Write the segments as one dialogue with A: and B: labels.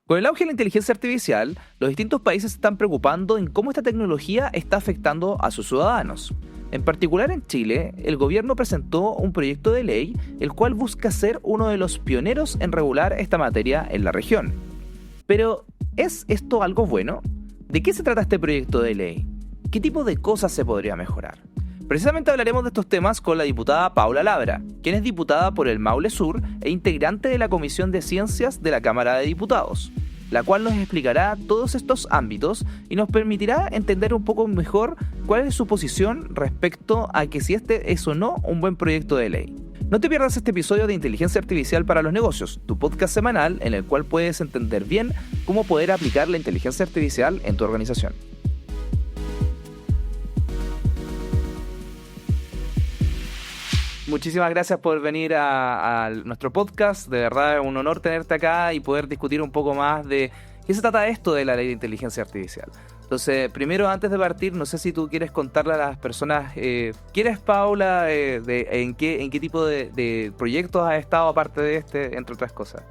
A: Con el auge de la inteligencia artificial, los distintos países se están preocupando en cómo esta tecnología está afectando a sus ciudadanos. En particular en Chile, el gobierno presentó un proyecto de ley el cual busca ser uno de los pioneros en regular esta materia en la región. Pero, ¿es esto algo bueno? ¿De qué se trata este proyecto de ley? ¿Qué tipo de cosas se podría mejorar? Precisamente hablaremos de estos temas con la diputada Paula Labra, quien es diputada por el Maule Sur e integrante de la Comisión de Ciencias de la Cámara de Diputados, la cual nos explicará todos estos ámbitos y nos permitirá entender un poco mejor cuál es su posición respecto a que si este es o no un buen proyecto de ley. No te pierdas este episodio de Inteligencia Artificial para los Negocios, tu podcast semanal en el cual puedes entender bien cómo poder aplicar la inteligencia artificial en tu organización. Muchísimas gracias por venir a nuestro podcast. De verdad es un honor tenerte acá y poder discutir un poco más de qué se trata esto de la ley de inteligencia artificial. Entonces, primero, antes de partir, no sé si tú quieres contarle a las personas quién es Paula, en qué tipo de proyectos has estado aparte de este, entre otras cosas.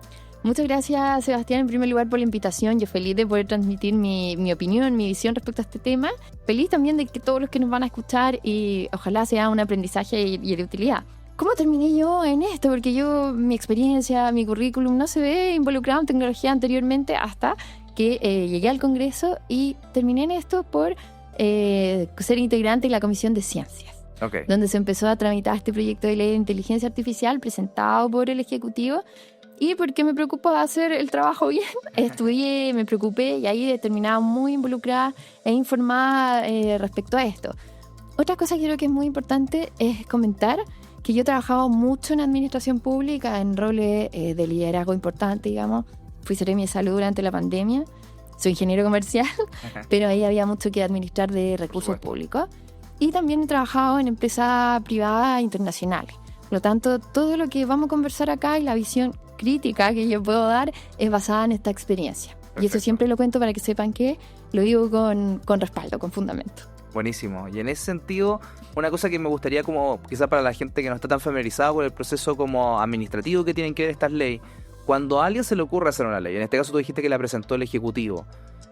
B: Muchas gracias, Sebastián, en primer lugar por la invitación. Yo feliz de poder transmitir mi opinión, mi visión respecto a este tema. Feliz también de que todos los que nos van a escuchar y ojalá sea un aprendizaje y de utilidad. ¿Cómo terminé yo en esto? Porque mi experiencia, mi currículum no se ve involucrado en tecnología anteriormente hasta que llegué al Congreso y terminé en esto por ser integrante de la Comisión de Ciencias.
A: Okay.
B: Donde se empezó a tramitar este proyecto de ley de inteligencia artificial presentado por el Ejecutivo. Y porque me preocupaba hacer el trabajo bien, estudié, me preocupé y ahí terminaba muy involucrada e informada respecto a esto. Otra cosa que creo que es muy importante es comentar que yo he trabajado mucho en administración pública, en roles de liderazgo importante, digamos. Fui seremi de salud durante la pandemia, soy ingeniero comercial, pero ahí había mucho que administrar de recursos públicos. Y también he trabajado en empresas privadas internacionales. Por lo tanto, todo lo que vamos a conversar acá y la visión crítica que yo puedo dar es basada en esta experiencia. Perfecto. Y eso siempre lo cuento para que sepan que lo digo con respaldo, con fundamento.
A: Buenísimo. Y en ese sentido, una cosa que me gustaría como quizá para la gente que no está tan familiarizada con el proceso como administrativo que tienen que ver estas leyes, cuando a alguien se le ocurre hacer una ley, en este caso tú dijiste que la presentó el Ejecutivo,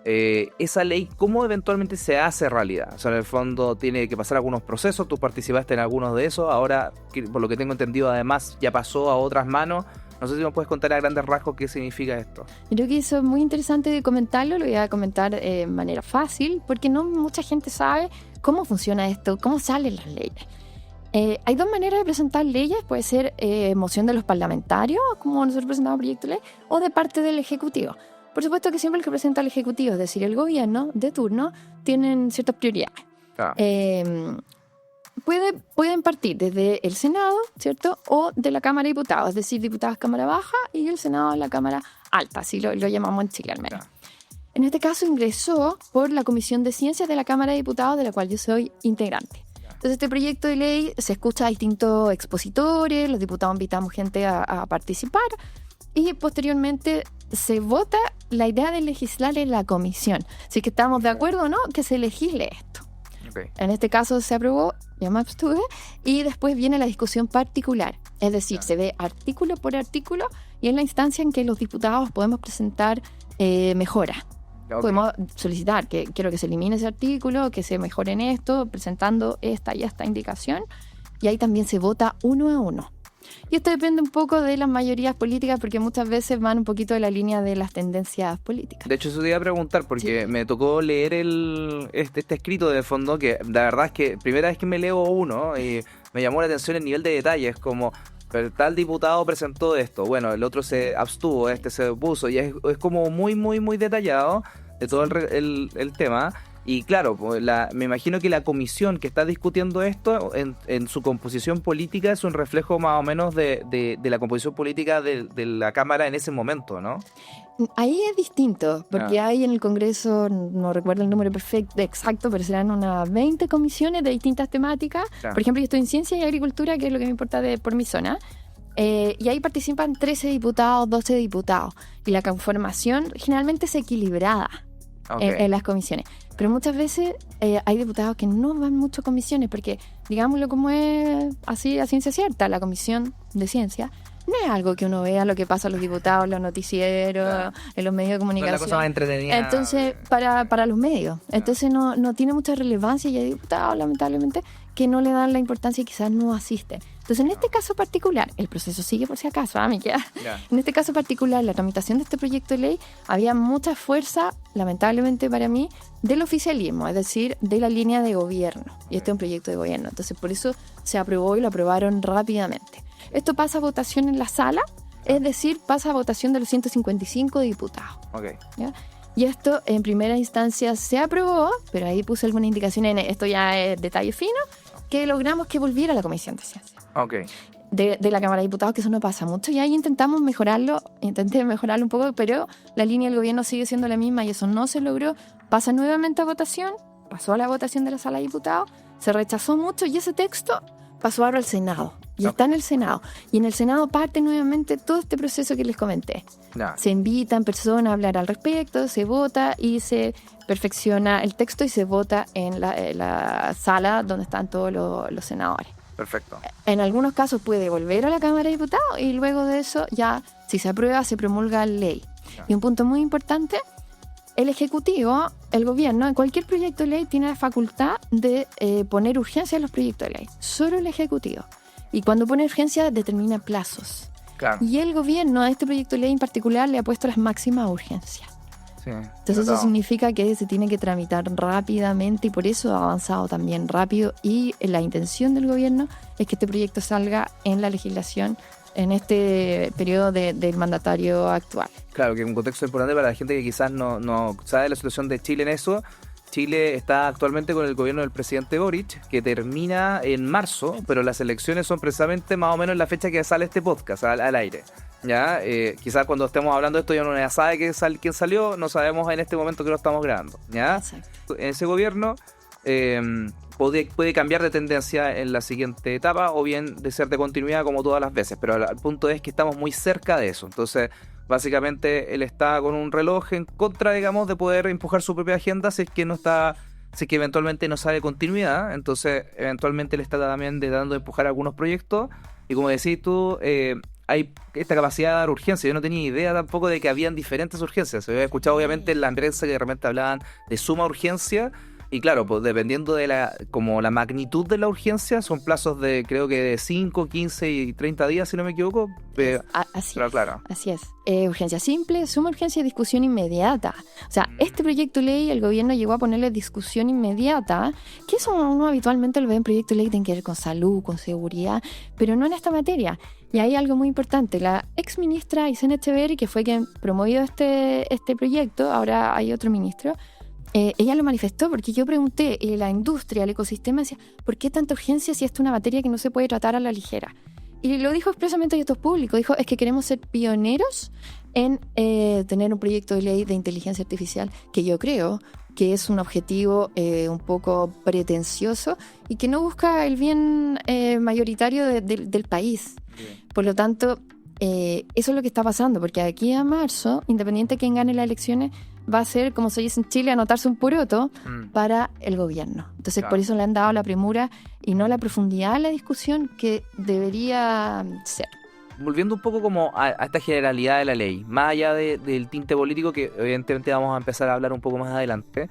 A: esa ley, ¿cómo eventualmente se hace realidad? O sea, en el fondo tiene que pasar algunos procesos, tú participaste en algunos de esos, ahora, por lo que tengo entendido, además ya pasó a otras manos. No sé si me puedes contar a grandes rasgos qué significa esto.
B: Creo que eso es muy interesante de comentarlo, lo voy a comentar de manera fácil, porque no mucha gente sabe cómo funciona esto, cómo salen las leyes. Hay dos maneras de presentar leyes, puede ser moción de los parlamentarios, como nosotros presentamos proyecto de ley, o de parte del Ejecutivo. Por supuesto que siempre el que presenta el Ejecutivo, es decir, el gobierno de turno, tienen ciertas prioridades.
A: Ah.
B: Pueden partir desde el Senado, ¿cierto? O de la Cámara de Diputados, es decir, diputados Cámara Baja y el Senado la Cámara Alta, así lo llamamos en Chile al menos. En este caso ingresó por la Comisión de Ciencias de la Cámara de Diputados, de la cual yo soy integrante. Entonces este proyecto de ley se escucha a distintos expositores, los diputados invitamos gente a participar y posteriormente se vota la idea de legislar en la comisión. Así que estamos de acuerdo o no que se legisle esto. Okay. En este caso se aprobó, yo me abstuve, y después viene la discusión particular. Es decir, se ve artículo por artículo y es la instancia en que los diputados podemos presentar mejoras. Okay. Podemos solicitar que quiero que se elimine ese artículo, que se mejore en esto, presentando esta y esta indicación. Y ahí también se vota uno a uno. Y esto depende un poco de las mayorías políticas porque muchas veces van un poquito de la línea de las tendencias políticas.
A: De hecho, eso te iba a preguntar porque sí, me tocó leer este escrito de fondo que la verdad es que primera vez que me leo uno y me llamó la atención el nivel de detalles como tal diputado presentó esto, bueno, el otro se abstuvo, este se opuso y es como muy, muy, muy detallado de todo el tema. Y claro, me imagino que la comisión que está discutiendo esto en su composición política es un reflejo más o menos de la composición política de la Cámara en ese momento, ¿no?
B: Ahí es distinto, porque hay en el Congreso, no recuerdo el número exacto, pero serán unas 20 comisiones de distintas temáticas. Por ejemplo, yo estoy en Ciencia y Agricultura, que es lo que me importa por mi zona. Y ahí participan 13 diputados, 12 diputados. Y la conformación generalmente es equilibrada. En las comisiones. Pero muchas veces hay diputados que no van mucho a comisiones porque, digámoslo como es así a ciencia cierta, la comisión de ciencia no es algo que uno vea lo que pasa a los diputados, en los noticieros, en los medios de comunicación.
A: No es la cosa más entretenida.
B: Entonces, para los medios. Entonces no tiene mucha relevancia y hay diputados, lamentablemente, que no le dan la importancia y quizás no asisten. Entonces, en este caso particular, el proceso sigue por si acaso, me queda. En este caso particular, la tramitación de este proyecto de ley, había mucha fuerza, lamentablemente para mí, del oficialismo, es decir, de la línea de gobierno. Y este es un proyecto de gobierno. Entonces, por eso se aprobó y lo aprobaron rápidamente. Esto pasa a votación en la sala, es decir, pasa a votación de los 155 diputados. ¿Ya? Y esto en primera instancia se aprobó, pero ahí puse alguna indicación en esto ya es detalle fino, que logramos que volviera a la Comisión de Ciencia. De la Cámara de Diputados, que eso no pasa mucho, y ahí intenté mejorarlo un poco, pero la línea del gobierno sigue siendo la misma y eso no se logró. Pasa nuevamente a votación, pasó a la votación de la Sala de Diputados, se rechazó mucho y ese texto pasó ahora al Senado. Y está en el Senado. Y en el Senado parte nuevamente todo este proceso que les comenté. Se invitan personas a hablar al respecto, se vota y se perfecciona el texto y se vota en la sala donde están todos los senadores.
A: Perfecto.
B: En algunos casos puede volver a la Cámara de Diputados y luego de eso ya, si se aprueba, se promulga ley. Y un punto muy importante, el Ejecutivo, el Gobierno, en cualquier proyecto de ley tiene la facultad de poner urgencia en los proyectos de ley. Solo el Ejecutivo. Y cuando pone urgencia, determina plazos. Y el Gobierno a este proyecto de ley en particular le ha puesto las máximas urgencias. Entonces eso significa que se tiene que tramitar rápidamente y por eso ha avanzado también rápido. Y la intención del Gobierno es que este proyecto salga en la legislación en este periodo del mandatario actual.
A: Claro, que es un contexto importante para la gente que quizás no sabe la situación de Chile en eso. Chile está actualmente con el gobierno del presidente Boric, que termina en marzo, pero las elecciones son precisamente más o menos la fecha que sale este podcast al aire. ¿Ya? Quizás cuando estemos hablando de esto ya uno ya sabe quién salió, no sabemos en este momento que lo estamos grabando. ¿Ya? En ese gobierno puede cambiar de tendencia en la siguiente etapa o bien de ser de continuidad como todas las veces, pero el punto es que estamos muy cerca de eso. Entonces, básicamente él está con un reloj en contra, digamos, de poder empujar su propia agenda si es que eventualmente no sale continuidad. Entonces eventualmente él está también tratando de empujar algunos proyectos y como decís tú, hay esta capacidad de dar urgencia. Yo no tenía idea tampoco de que habían diferentes urgencias. Se había escuchado obviamente en la prensa que de repente hablaban de suma urgencia. Y claro, pues dependiendo de la magnitud de la urgencia, son plazos de creo que de 5, 15 y 30 días, si no me equivoco.
B: Así es. Urgencia simple, suma urgencia y discusión inmediata. O sea, este proyecto de ley, el gobierno llegó a ponerle discusión inmediata, que eso uno habitualmente lo ve en proyectos de ley que tienen que ver con salud, con seguridad, pero no en esta materia. Y hay algo muy importante. La ex ministra Aysén Echeverri, que fue quien promovió este proyecto, ahora hay otro ministro, ella lo manifestó porque yo pregunté, la industria, el ecosistema decía, ¿por qué tanta urgencia si esto es una materia que no se puede tratar a la ligera? Y lo dijo expresamente a estos públicos, dijo, es que queremos ser pioneros en tener un proyecto de ley de inteligencia artificial que yo creo que es un objetivo un poco pretencioso y que no busca el bien mayoritario del país. Por lo tanto, eso es lo que está pasando, porque de aquí a marzo, independiente de quién gane las elecciones, va a ser, como se dice en Chile, anotarse un poroto para el gobierno. Entonces, por eso le han dado la premura y no la profundidad a la discusión que debería ser.
A: Volviendo un poco como a esta generalidad de la ley, más allá del tinte político que evidentemente vamos a empezar a hablar un poco más adelante,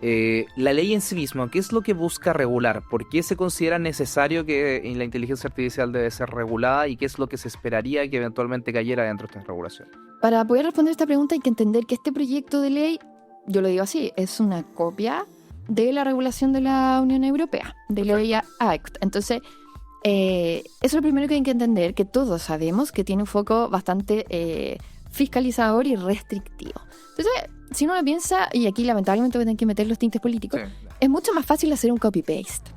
A: la ley en sí misma, ¿qué es lo que busca regular? ¿Por qué se considera necesario que la inteligencia artificial debe ser regulada y qué es lo que se esperaría que eventualmente cayera dentro de esta regulación?
B: Para poder responder esta pregunta hay que entender que este proyecto de ley, yo lo digo así, es una copia de la regulación de la Unión Europea, de la Ley Act. Entonces, eso es lo primero que hay que entender, que todos sabemos que tiene un foco bastante fiscalizador y restrictivo. Entonces, si uno lo piensa, y aquí lamentablemente voy a tener que meter los tintes políticos, es mucho más fácil hacer un copy-paste.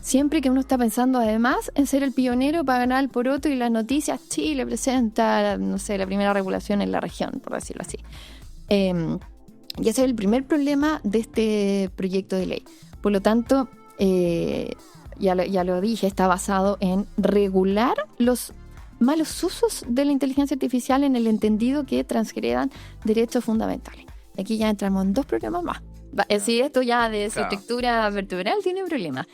B: Siempre que uno está pensando además en ser el pionero para ganar el poroto y las noticias, Chile presenta, no sé, la primera regulación en la región, por decirlo así. Y ese es el primer problema de este proyecto de ley. Por lo tanto, ya lo dije, está basado en regular los malos usos de la inteligencia artificial en el entendido que transgredan derechos fundamentales. Aquí ya entramos en dos problemas más. Si esto ya de su estructura vertebral tiene problemas.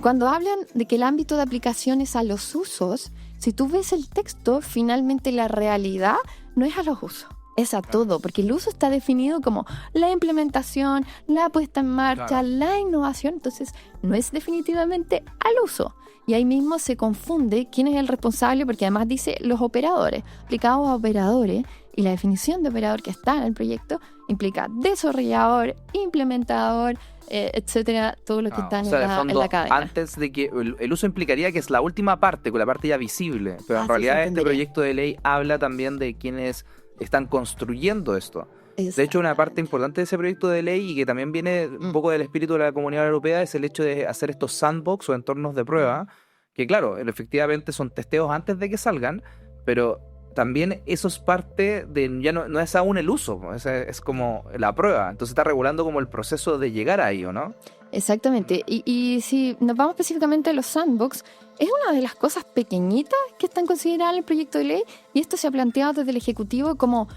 B: Cuando hablan de que el ámbito de aplicación es a los usos, si tú ves el texto, finalmente la realidad no es a los usos, es a todo, porque el uso está definido como la implementación, la puesta en marcha, la innovación, entonces no es definitivamente al uso. Y ahí mismo se confunde quién es el responsable, porque además dice los operadores, aplicados a operadores, y la definición de operador que está en el proyecto implica desarrollador, implementador, etcétera, todo lo que está en la cadena.
A: Antes de que el uso implicaría que es la última parte, con la parte ya visible, pero en realidad este proyecto de ley habla también de quienes están construyendo esto. De hecho, una parte importante de ese proyecto de ley y que también viene un poco del espíritu de la Comunidad Europea es el hecho de hacer estos sandbox o entornos de prueba, que claro, efectivamente son testeos antes de que salgan, pero también eso es parte de, ya no es aún el uso, es como la prueba, entonces está regulando como el proceso de llegar ahí, ¿o no?
B: Exactamente, y si nos vamos específicamente a los sandbox, es una de las cosas pequeñitas que están consideradas en el proyecto de ley, y esto se ha planteado desde el Ejecutivo como,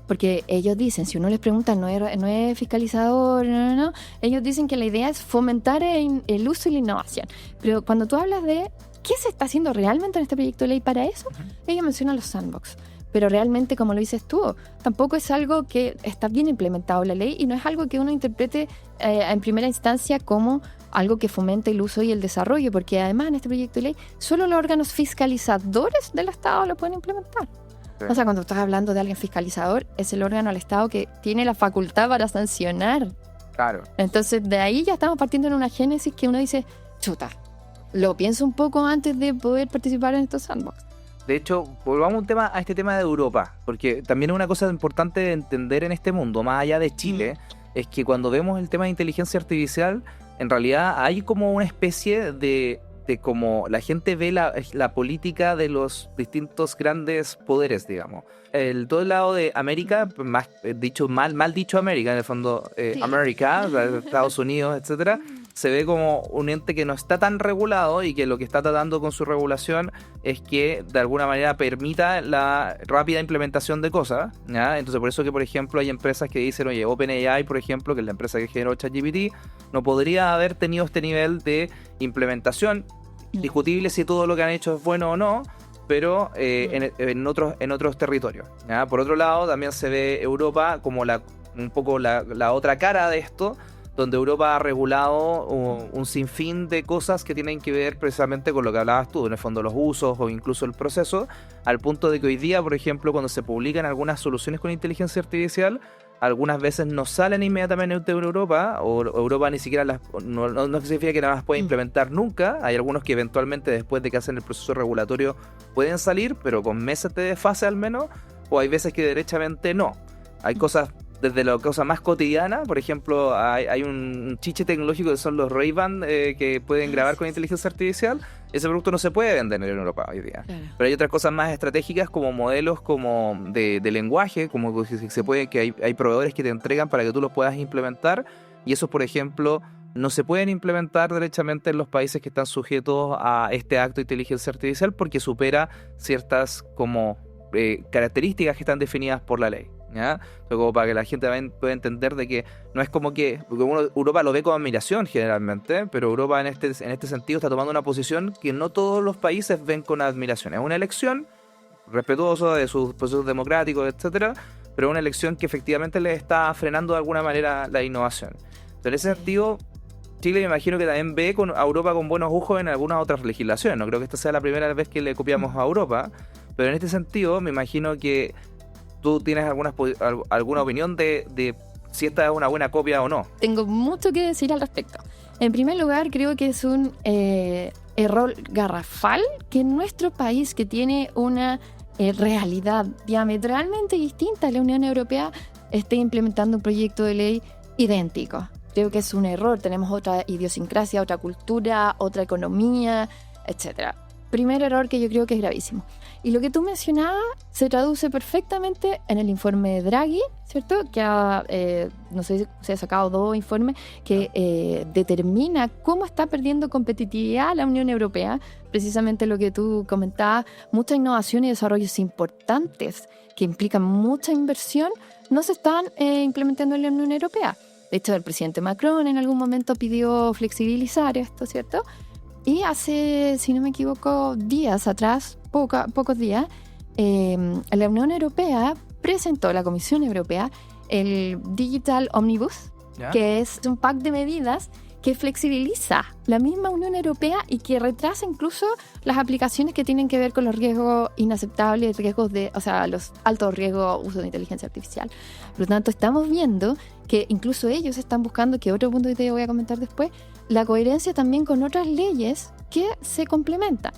B: porque ellos dicen, si uno les pregunta, no es fiscalizador, no, ellos dicen que la idea es fomentar el uso y la innovación, pero cuando tú hablas de ¿qué se está haciendo realmente en este proyecto de ley para eso? Ella menciona los sandbox, pero realmente, como lo dices tú, tampoco es algo que está bien implementado en la ley y no es algo que uno interprete en primera instancia como algo que fomente el uso y el desarrollo, porque además en este proyecto de ley solo los órganos fiscalizadores del Estado lo pueden implementar. Sí. O sea, cuando estás hablando de alguien fiscalizador, es el órgano del Estado que tiene la facultad para sancionar. Claro. Entonces, de ahí ya estamos partiendo en una génesis que uno dice, chuta, lo pienso un poco antes de poder participar en estos sandbox.
A: De hecho, volvamos a este tema de Europa, porque también una cosa importante de entender en este mundo, más allá de Chile, es que cuando vemos el tema de inteligencia artificial, en realidad hay como una especie de como la gente ve la política de los distintos grandes poderes, digamos. Todo el lado de América, mal dicho América, en el fondo, sí. América, Estados Unidos, etcétera, se ve como un ente que no está tan regulado y que lo que está tratando con su regulación es que de alguna manera permita la rápida implementación de cosas, ¿ya? Entonces por eso que, por ejemplo, hay empresas que dicen, oye, OpenAI, por ejemplo, que es la empresa que generó ChatGPT, no podría haber tenido este nivel de implementación. Discutible si todo lo que han hecho es bueno o no, pero en otros territorios, ¿ya? Por otro lado, también se ve Europa como un poco la otra cara de esto, donde Europa ha regulado un sinfín de cosas que tienen que ver precisamente con lo que hablabas tú, en el fondo los usos o incluso el proceso, al punto de que hoy día, por ejemplo, cuando se publican algunas soluciones con inteligencia artificial, algunas veces no salen inmediatamente en Europa, o Europa ni siquiera no significa que no las pueda implementar nunca. Hay algunos que eventualmente después de que hacen el proceso regulatorio pueden salir, pero con meses de desfase al menos, o hay veces que derechamente no. Hay cosas desde la cosa más cotidiana, por ejemplo, hay un chiche tecnológico que son los Ray-Ban que pueden grabar con inteligencia artificial. Ese producto no se puede vender en Europa hoy día. Claro. Pero hay otras cosas más estratégicas como modelos como de lenguaje, como que hay proveedores que te entregan para que tú los puedas implementar, y esos, por ejemplo, no se pueden implementar derechamente en los países que están sujetos a este acto de inteligencia artificial porque supera ciertas como características que están definidas por la ley, ¿ya? Como para que la gente también pueda entender de que no es como que, porque Europa lo ve con admiración generalmente, pero Europa en este sentido está tomando una posición que no todos los países ven con admiración. Es una elección respetuosa de sus procesos democráticos, etcétera, pero es una elección que efectivamente le está frenando de alguna manera la innovación. Entonces, en ese sentido, Chile me imagino que también ve a Europa con buenos ojos en algunas otras legislaciones. No creo que esta sea la primera vez que le copiamos a Europa, pero en este sentido me imagino que tú tienes alguna opinión de si esta es una buena copia o no.
B: Tengo mucho que decir al respecto. En primer lugar, creo que es un error garrafal que nuestro país, que tiene una realidad diametralmente distinta a la Unión Europea, esté implementando un proyecto de ley idéntico. Creo que es un error. Tenemos otra idiosincrasia, otra cultura, otra economía, etcétera. Primer error que yo creo que es gravísimo. Y lo que tú mencionabas se traduce perfectamente en el informe de Draghi, ¿cierto? Que no sé si se ha sacado 2 informes que determina cómo está perdiendo competitividad la Unión Europea. Precisamente lo que tú comentabas, mucha innovación y desarrollos importantes que implican mucha inversión no se están implementando en la Unión Europea. De hecho, el presidente Macron en algún momento pidió flexibilizar esto, ¿cierto? Y hace, si no me equivoco, días atrás, pocos días, la Unión Europea presentó, la Comisión Europea, el Digital Omnibus,
A: ¿Ya?
B: que es un pack de medidas que flexibiliza la misma Unión Europea y que retrasa incluso las aplicaciones que tienen que ver con los riesgos inaceptables, los altos riesgos uso de inteligencia artificial. Por lo tanto, estamos viendo que incluso ellos están buscando, que otro punto que te voy a comentar después, la coherencia también con otras leyes que se complementan.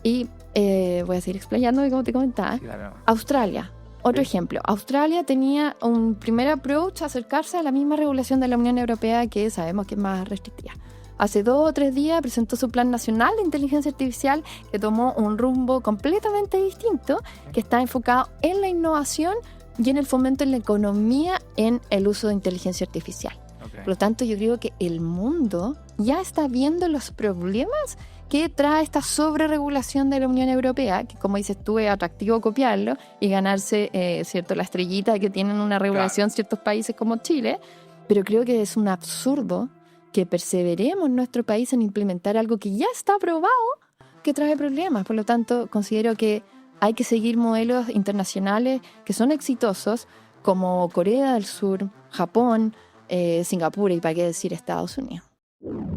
B: Y voy a seguir explayándome como te comentaba.
A: Claro.
B: Australia. Otro ejemplo, Australia tenía un primer approach a acercarse a la misma regulación de la Unión Europea, que sabemos que es más restrictiva. Hace 2 o 3 días presentó su Plan Nacional de Inteligencia Artificial, que tomó un rumbo completamente distinto, que está enfocado en la innovación y en el fomento en la economía en el uso de inteligencia artificial.
A: Okay.
B: Por lo tanto, yo creo que el mundo ya está viendo los problemas que trae esta sobreregulación de la Unión Europea, que como dices tú, es atractivo copiarlo y ganarse ¿cierto? La estrellita que tienen una regulación ciertos países como Chile, pero creo que es un absurdo que perseveremos en nuestro país en implementar algo que ya está aprobado, que trae problemas. Por lo tanto, considero que hay que seguir modelos internacionales que son exitosos, como Corea del Sur, Japón, Singapur y para qué decir Estados Unidos.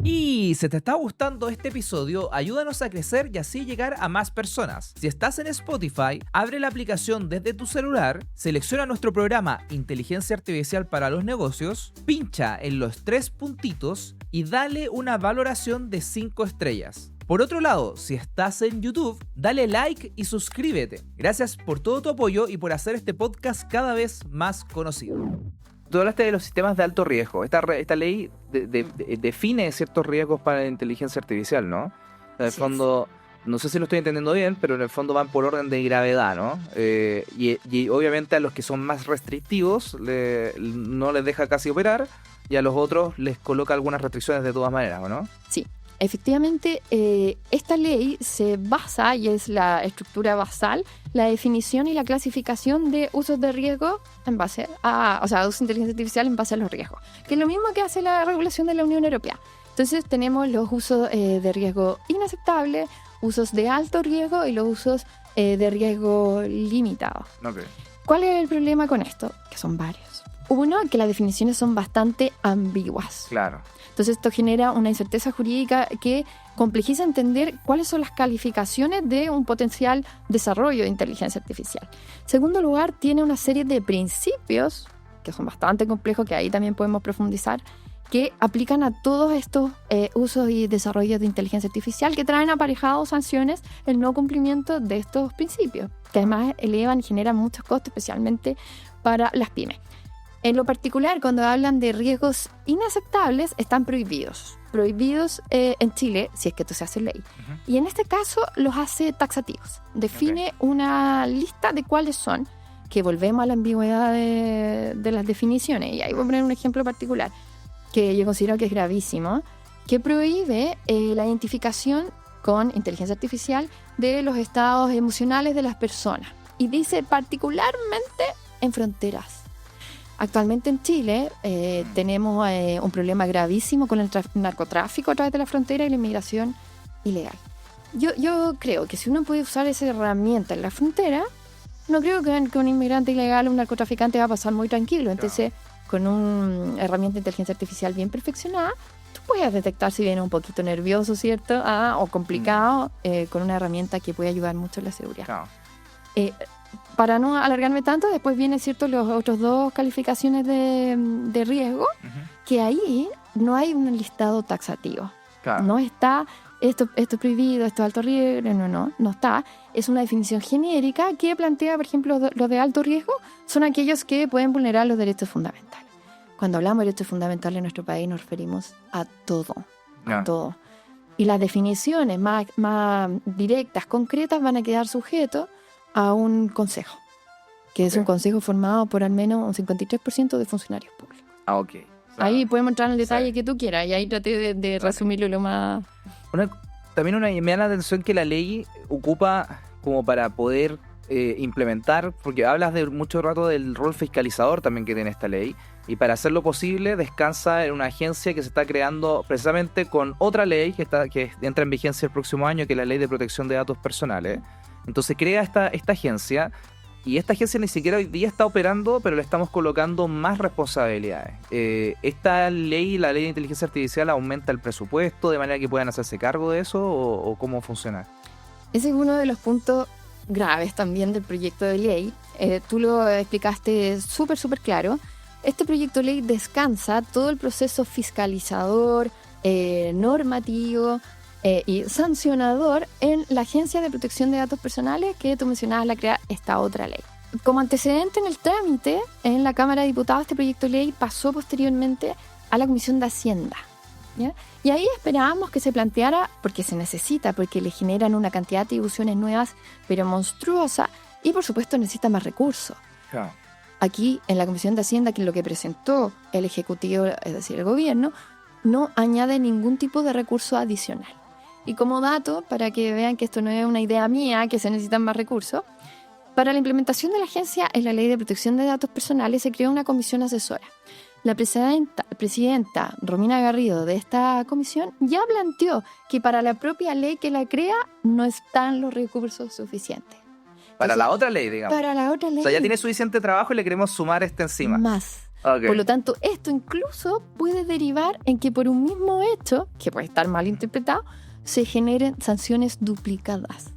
A: Y si te está gustando este episodio, ayúdanos a crecer y así llegar a más personas. Si estás en Spotify, abre la aplicación desde tu celular, selecciona nuestro programa Inteligencia Artificial para los Negocios, pincha en los 3 puntitos y dale una valoración de 5 estrellas. Por otro lado, si estás en YouTube, dale like y suscríbete. Gracias por todo tu apoyo y por hacer este podcast cada vez más conocido. Tú hablaste de los sistemas de alto riesgo. Esta ley define ciertos riesgos para la inteligencia artificial, ¿no? En el fondo, no sé si lo estoy entendiendo bien, pero en el fondo van por orden de gravedad, ¿no? Y obviamente a los que son más restrictivos no les deja casi operar y a los otros les coloca algunas restricciones de todas maneras, ¿no?
B: Sí. Efectivamente, esta ley se basa, y es la estructura basal, la definición y la clasificación de usos de riesgo en base usos de inteligencia artificial en base a los riesgos, que es lo mismo que hace la regulación de la Unión Europea. Entonces tenemos los usos de riesgo inaceptable, usos de alto riesgo y los usos de riesgo limitado.
A: Okay.
B: ¿Cuál es el problema con esto? Que son varios. Uno, que las definiciones son bastante ambiguas.
A: Claro.
B: Entonces esto genera una incerteza jurídica que complejiza entender cuáles son las calificaciones de un potencial desarrollo de inteligencia artificial. En segundo lugar, tiene una serie de principios que son bastante complejos, que ahí también podemos profundizar, que aplican a todos estos usos y desarrollos de inteligencia artificial, que traen aparejados sanciones el no cumplimiento de estos principios, que además elevan y generan muchos costos, especialmente para las pymes. En lo particular, cuando hablan de riesgos inaceptables, están prohibidos en Chile, si es que esto se hace ley. Uh-huh. Y en este caso los hace taxativos. Define una lista de cuáles son, que volvemos a la ambigüedad de las definiciones. Y ahí voy a poner un ejemplo particular, que yo considero que es gravísimo, que prohíbe la identificación con inteligencia artificial de los estados emocionales de las personas. Y dice particularmente en fronteras. Actualmente en Chile tenemos un problema gravísimo con el narcotráfico a través de la frontera y la inmigración ilegal. Yo creo que si uno puede usar esa herramienta en la frontera, no creo que un inmigrante ilegal o un narcotraficante va a pasar muy tranquilo. Entonces, con una herramienta de inteligencia artificial bien perfeccionada, tú puedes detectar si viene un poquito nervioso, ¿cierto? O complicado, con una herramienta que puede ayudar mucho en la seguridad. Para no alargarme tanto, después vienen ciertos los otros 2 calificaciones de riesgo, que ahí no hay un listado taxativo. Claro. No está esto prohibido, esto alto riesgo, no está. Es una definición genérica que plantea, por ejemplo, los de alto riesgo son aquellos que pueden vulnerar los derechos fundamentales. Cuando hablamos de derechos fundamentales en nuestro país nos referimos a todo, a todo. Y las definiciones más directas, concretas, van a quedar sujetos a un consejo, que es un consejo formado por al menos un 53% de funcionarios públicos.
A: Okay.
B: Ahí podemos entrar en el detalle que tú quieras, y ahí traté de resumirlo lo más...
A: También me da la atención que la ley ocupa como para poder implementar, porque hablas de mucho rato del rol fiscalizador también que tiene esta ley, y para hacerlo posible descansa en una agencia que se está creando precisamente con otra ley que entra en vigencia el próximo año, que es la Ley de Protección de Datos Personales. Entonces crea esta agencia, y esta agencia ni siquiera hoy día está operando, pero le estamos colocando más responsabilidades. ¿Esta ley, la Ley de Inteligencia Artificial, aumenta el presupuesto de manera que puedan hacerse cargo de eso, o cómo funciona?
B: Ese es uno de los puntos graves también del proyecto de ley. Tú lo explicaste súper claro. Este proyecto de ley descansa todo el proceso fiscalizador, normativo y sancionador en la Agencia de Protección de Datos Personales que tú mencionabas, la crea esta otra ley. Como antecedente en el trámite en la Cámara de Diputados, este proyecto de ley pasó posteriormente a la Comisión de Hacienda, ¿ya? Y ahí esperábamos que se planteara, porque se necesita, porque le generan una cantidad de atribuciones nuevas, pero monstruosa, y por supuesto necesita más recursos.
A: Claro.
B: Aquí, en la Comisión de Hacienda, que es lo que presentó el Ejecutivo, es decir, el Gobierno, no añade ningún tipo de recurso adicional. Y como dato, para que vean que esto no es una idea mía, que se necesitan más recursos, para la implementación de la agencia en la Ley de Protección de Datos Personales se creó una comisión asesora. La presidenta Romina Garrido de esta comisión ya planteó que para la propia ley que la crea no están los recursos suficientes.
A: Para la otra ley, digamos.
B: Para la otra ley.
A: O sea, ya tiene suficiente trabajo y le queremos sumar encima.
B: Más.
A: Okay.
B: Por lo tanto, esto incluso puede derivar en que por un mismo hecho, que puede estar mal interpretado, se generen sanciones duplicadas.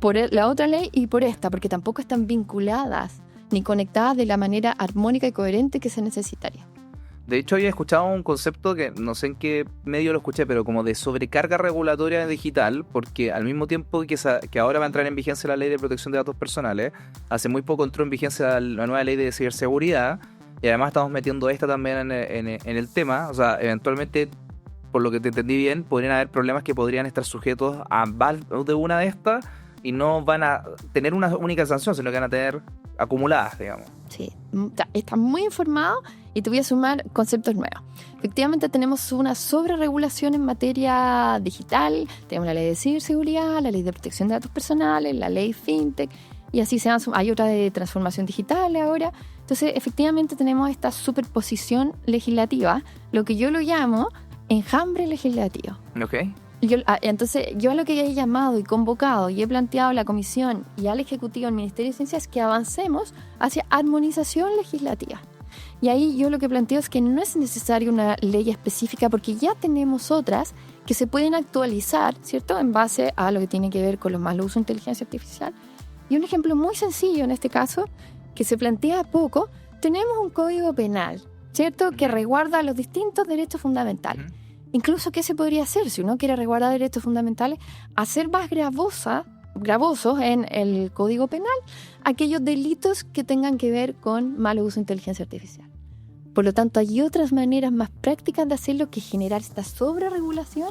B: Por la otra ley y por esta, porque tampoco están vinculadas ni conectadas de la manera armónica y coherente que se necesitaría.
A: De hecho, había escuchado un concepto que no sé en qué medio lo escuché, pero como de sobrecarga regulatoria digital, porque al mismo tiempo que ahora va a entrar en vigencia la Ley de Protección de Datos Personales, hace muy poco entró en vigencia la nueva Ley de Ciberseguridad, y además estamos metiendo esta también en el tema. O sea, eventualmente, por lo que te entendí bien, podrían haber problemas que podrían estar sujetos a más de una de estas, y no van a tener una única sanción, sino que van a tener acumuladas, digamos.
B: Sí, está muy informado y te voy a sumar conceptos nuevos. Efectivamente tenemos una sobreregulación en materia digital, tenemos la ley de ciberseguridad, la ley de protección de datos personales, la ley fintech, y así hay otra de transformación digital ahora. Entonces, efectivamente tenemos esta superposición legislativa, lo que yo lo llamo enjambre legislativo.
A: Ok.
B: Entonces, yo a lo que he llamado y convocado y he planteado a la Comisión y al Ejecutivo, al Ministerio de Ciencia, es que avancemos hacia armonización legislativa. Y ahí yo lo que planteo es que no es necesaria una ley específica, porque ya tenemos otras que se pueden actualizar, ¿cierto?, en base a lo que tiene que ver con los malos usos de inteligencia artificial. Y un ejemplo muy sencillo en este caso, que se plantea poco, tenemos un código penal, ¿cierto?, que resguarda los distintos derechos fundamentales. Incluso, ¿qué se podría hacer si uno quiere resguardar derechos fundamentales? Hacer más gravosos en el Código Penal aquellos delitos que tengan que ver con mal uso de inteligencia artificial. Por lo tanto, hay otras maneras más prácticas de hacerlo que generar esta sobreregulación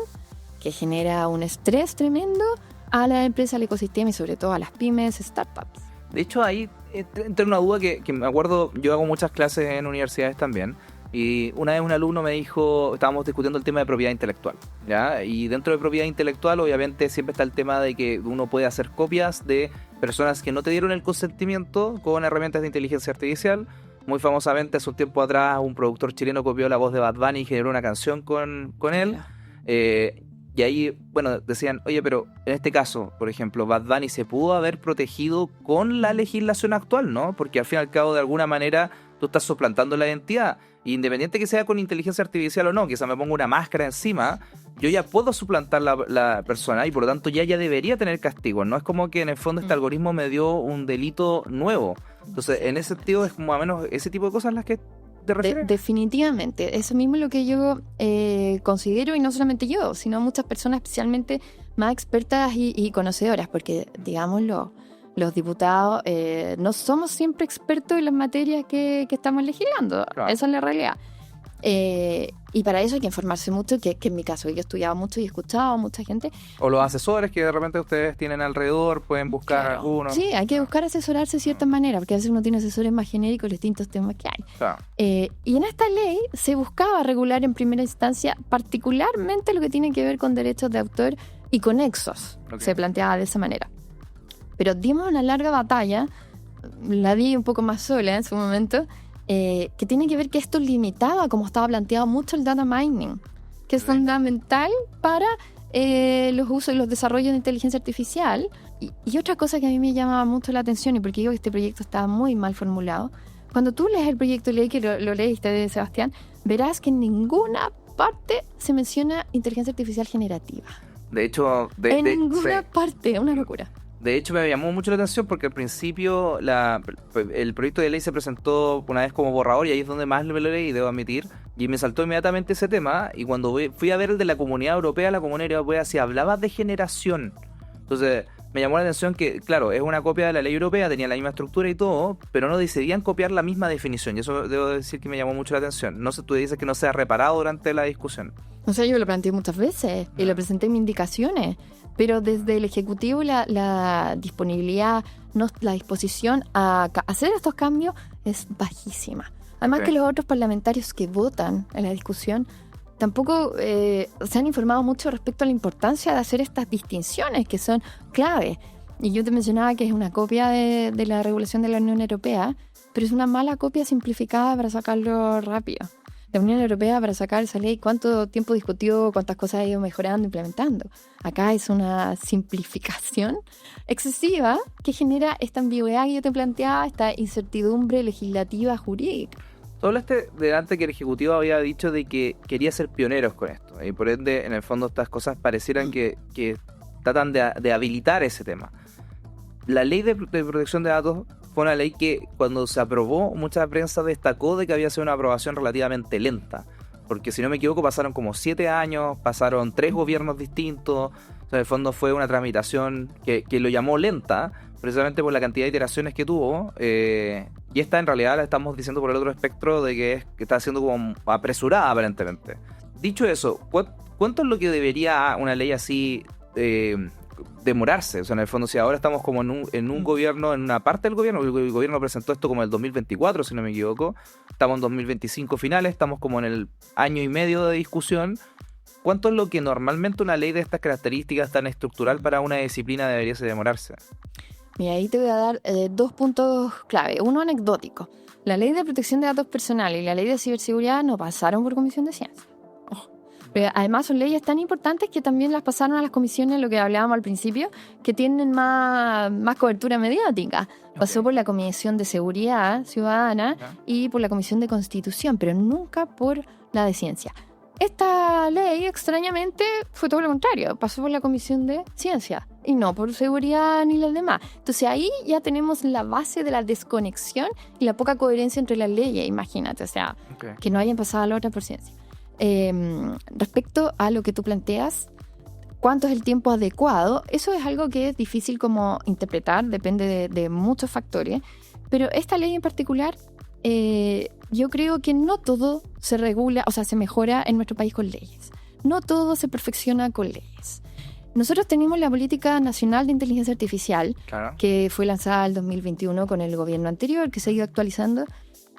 B: que genera un estrés tremendo a la empresa, al ecosistema y sobre todo a las pymes, startups.
A: De hecho, ahí entra una duda que me acuerdo, yo hago muchas clases en universidades también. Y una vez un alumno me dijo, estábamos discutiendo el tema de propiedad intelectual, ¿ya? Y dentro de propiedad intelectual obviamente siempre está el tema de que uno puede hacer copias de personas que no te dieron el consentimiento con herramientas de inteligencia artificial. Muy famosamente, hace un tiempo atrás, un productor chileno copió la voz de Bad Bunny y generó una canción con él. Y ahí, bueno, decían, oye, pero en este caso, por ejemplo, Bad Bunny se pudo haber protegido con la legislación actual, ¿no? Porque al fin y al cabo, de alguna manera, tú estás suplantando la identidad. Independiente que sea con inteligencia artificial o no, quizás me ponga una máscara encima, yo ya puedo suplantar la persona y por lo tanto ya debería tener castigo. No es como que en el fondo este algoritmo me dio un delito nuevo. Entonces, en ese sentido, es como a menos ese tipo de cosas las que te refieres. Definitivamente.
B: Eso mismo es lo que yo considero, y no solamente yo, sino muchas personas especialmente más expertas y conocedoras, porque, digámoslo, los diputados no somos siempre expertos en las materias que estamos legislando. Claro. Esa es la realidad. Y para eso hay que informarse mucho, que en mi caso yo he estudiado mucho y he escuchado a mucha gente.
A: O los asesores que de repente ustedes tienen alrededor, pueden buscar algunos.
B: Sí, hay que buscar asesorarse de cierta manera, porque a veces uno tiene asesores más genéricos de distintos temas que hay.
A: Claro.
B: Y en esta ley se buscaba regular en primera instancia particularmente lo que tiene que ver con derechos de autor y conexos. Okay. Se planteaba de esa manera. pero dimos una larga batalla, la di un poco más sola en su momento, que tiene que ver que esto limitaba, como estaba planteado, mucho el data mining, que es fundamental para los usos y los desarrollos de inteligencia artificial. Y otra cosa que a mí me llamaba mucho la atención, y porque digo que este proyecto estaba muy mal formulado, cuando tú lees el proyecto de ley, que lo leíste, Sebastián, verás que en ninguna parte se menciona inteligencia artificial generativa.
A: De hecho,
B: en ninguna parte, una locura.
A: De hecho, me llamó mucho la atención porque al principio el proyecto de ley se presentó una vez como borrador y ahí es donde más lo leí, debo admitir, y me saltó inmediatamente ese tema, y cuando fui a ver el de la Comunidad Europea, sí hablaba de generación. Entonces, me llamó la atención que, claro, es una copia de la ley europea, tenía la misma estructura y todo, pero no decidían copiar la misma definición, y eso debo decir que me llamó mucho la atención. No sé, tú dices que no se ha reparado durante la discusión.
B: O sea, yo lo planteé muchas veces y lo presenté en mis indicaciones, pero desde el Ejecutivo la disponibilidad, la disposición a hacer estos cambios es bajísima. Además que los otros parlamentarios que votan en la discusión tampoco se han informado mucho respecto a la importancia de hacer estas distinciones que son clave. Y yo te mencionaba que es una copia de la regulación de la Unión Europea, pero es una mala copia simplificada para sacarlo rápido. La Unión Europea, para sacar esa ley, ¿cuánto tiempo discutió? ¿Cuántas cosas ha ido mejorando, implementando? Acá es una simplificación excesiva que genera esta ambigüedad que yo te planteaba, esta incertidumbre legislativa jurídica.
A: Tú hablaste de antes que el Ejecutivo había dicho de que quería ser pioneros con esto, y por ende, en el fondo, estas cosas parecieran que tratan de habilitar ese tema. La ley de protección de datos fue una ley que cuando se aprobó, mucha prensa destacó de que había sido una aprobación relativamente lenta, porque si no me equivoco pasaron como 7 años, pasaron 3 gobiernos distintos, o sea, en el fondo fue una tramitación que lo llamó lenta, precisamente por la cantidad de iteraciones que tuvo, y esta en realidad la estamos diciendo por el otro espectro de que está siendo como apresurada aparentemente. Dicho eso, ¿cuánto es lo que debería una ley así demorarse? O sea, en el fondo, si ahora estamos como en un gobierno, en una parte del gobierno, el gobierno presentó esto como el 2024, si no me equivoco, estamos en 2025 finales, estamos como en el año y medio de discusión. ¿Cuánto es lo que normalmente una ley de estas características tan estructural para una disciplina debería demorarse?
B: Mira, ahí te voy a dar 2 puntos clave. Uno anecdótico. La ley de protección de datos personales y la ley de ciberseguridad no pasaron por Comisión de Ciencia. Pero además son leyes tan importantes que también las pasaron a las comisiones, lo que hablábamos al principio, que tienen más cobertura mediática. Pasó por la Comisión de Seguridad Ciudadana y por la Comisión de Constitución, pero nunca por la de Ciencia. Esta ley, extrañamente, fue todo lo contrario. Pasó por la Comisión de Ciencia y no por Seguridad ni las demás. Entonces ahí ya tenemos la base de la desconexión y la poca coherencia entre las leyes, imagínate. O sea, que no hayan pasado a la otra por Ciencia. Respecto a lo que tú planteas, ¿cuánto es el tiempo adecuado? Eso es algo que es difícil como interpretar, depende de muchos factores, pero esta ley en particular, yo creo que no todo se regula, o sea, se mejora en nuestro país con leyes. No todo se perfecciona con leyes. Nosotros tenemos la Política Nacional de Inteligencia Artificial, que fue lanzada en 2021 con el gobierno anterior, que se ha ido actualizando,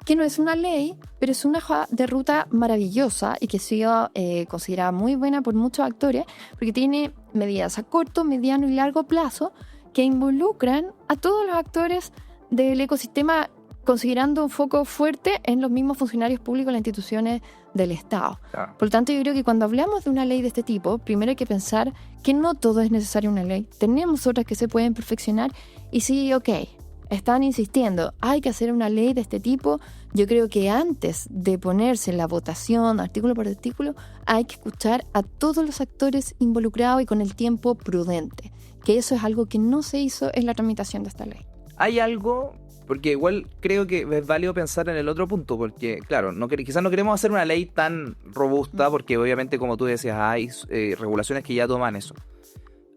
B: que no es una ley, pero es una hoja de ruta maravillosa y que ha sido considerada muy buena por muchos actores, porque tiene medidas a corto, mediano y largo plazo que involucran a todos los actores del ecosistema, considerando un foco fuerte en los mismos funcionarios públicos de las instituciones del Estado. Por lo tanto, yo creo que cuando hablamos de una ley de este tipo, primero hay que pensar que no todo es necesario una ley. Tenemos otras que se pueden perfeccionar y sí, están insistiendo, hay que hacer una ley de este tipo. Yo creo que antes de ponerse en la votación, artículo por artículo, hay que escuchar a todos los actores involucrados y con el tiempo prudente, que eso es algo que no se hizo en la tramitación de esta ley.
A: Hay algo, porque igual creo que es válido pensar en el otro punto, porque claro, quizás no queremos hacer una ley tan robusta, porque obviamente, como tú decías, hay regulaciones que ya toman eso.